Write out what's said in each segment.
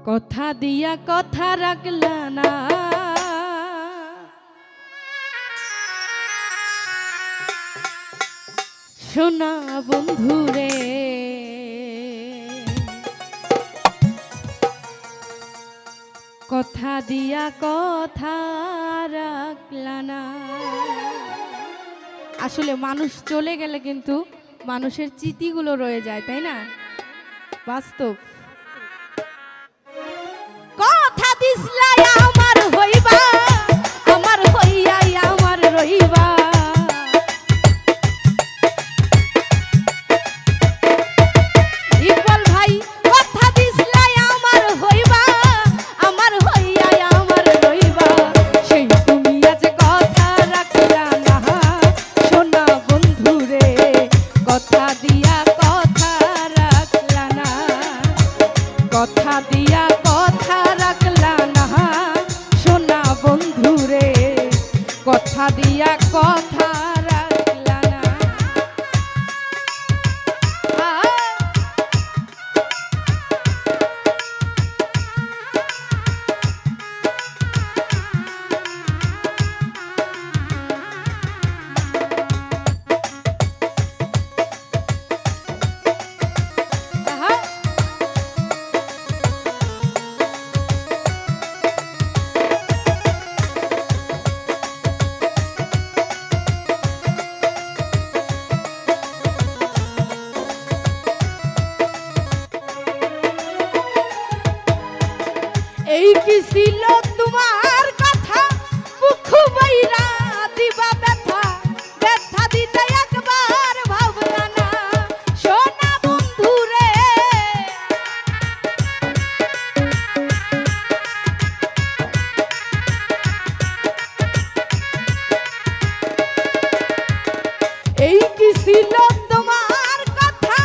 কথা দিয়া কথা রাখলা না, সোনা বন্ধুরে। কথা দিয়া কথা রাখলা না। আসলে মানুষ চলে গেলে কিন্তু মানুষের স্মৃতিগুলো রয়ে যায়, তাই না? বাস্তব। কথা দিসলাই আমার হইবা, আমার হইয়াই আমার রইবা। ইকবাল ভাই কথা দিসলাই আমার হইবা, আমার হইয়াই আমার রইবা। সেই তুমি আজ কথা রাখলা না, সোনা বন্ধুরে। কথা দিয়া কথা রাখলা না, কথা দিয়া কথা রাখলা না, সোনা বন্ধুরে। কথা দিয়া কথা রাখলা না। এই কি ছিল তোমার কথা, মুখ বাইরা দিবা ব্যথা, ব্যথা দিতে একবার ভাবলা না, সোনা বন্ধুরে। এই কি ছিল তোমার কথা,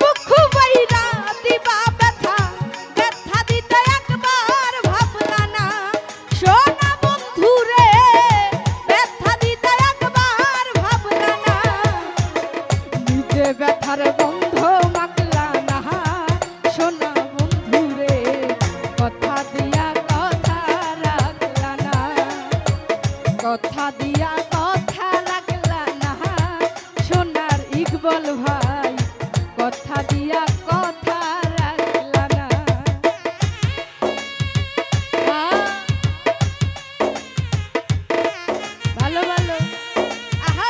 মুখ বাইরা দিবা ব্যথা, ব্যথা দিতে একবার ভাবলা না, সোনা বন্ধুরে। ব্যথা দিতে একবার ভাবলা না, নিজে ব্যথার বন্ধ মাখলা না, সোনা বন্ধুরে। কথা দিয়া কথা রাখলা না, কথা দিয়া কথা রাখলা না, সোনার ইকবাল ভাই। কথা দিয়া কথা রাখলা না। ভালো ভালো। আহা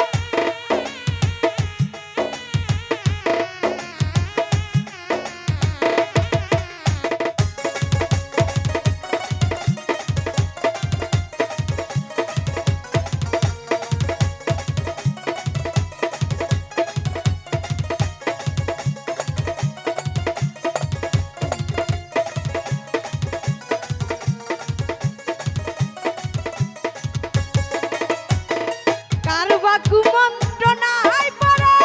কারবা কুমন্ত্রণায় পড়ে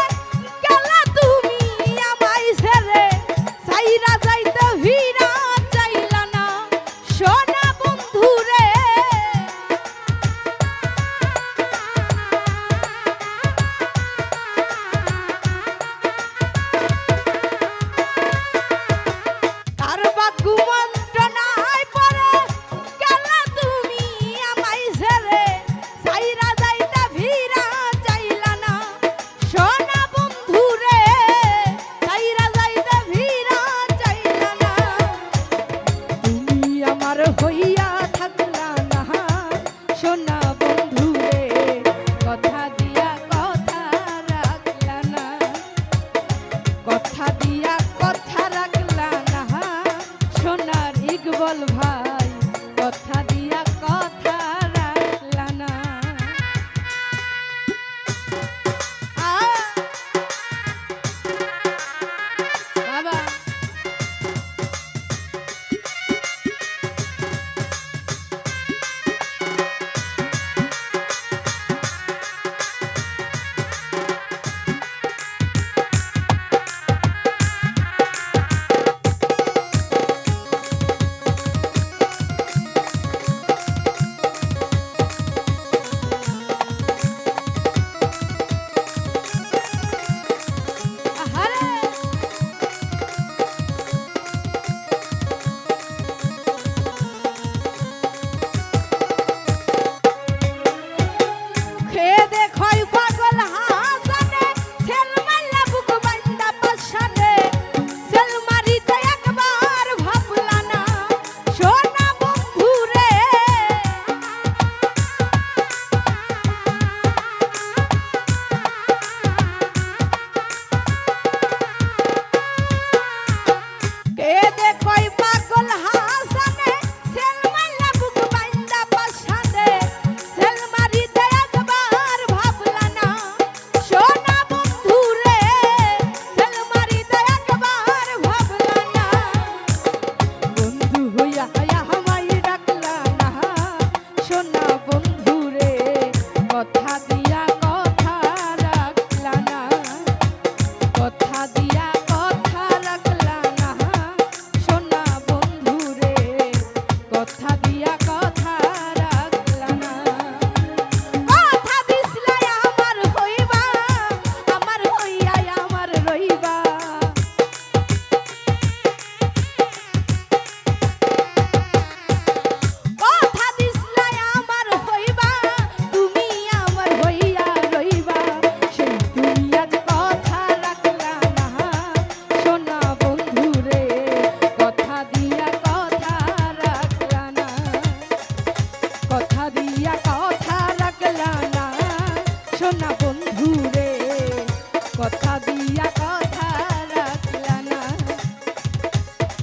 গেলা তুমি আমায় ছেড়ে, সাইরা যাইতে ভিড়া চাইলা না, সোনা বন্ধুরে। কারবা কুমন্ত্রণায় পড়ে গেলা তুমি আমায় ছেড়ে, সাইরা যাইতে ভিড়া চাইলা না, সোনা বন্ধুরে। সাইরা যাইতে ভিড়া চাইলা না, তুমি আমার হইয়া থাকলা না, সোনা বন্ধুরে। কথা দিয়া কথা রাখলা না, কথা দিয়া কথা রাখলা না, সোনার ইকবাল ভাই। কথা দিয়া কথা রাখলা না। বাবা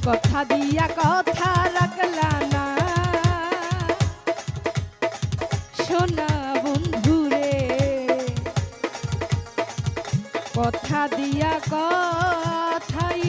কথা দিয়া কথা রাখলা না সোনা বন্ধুরে, কথা দিয়া কথাই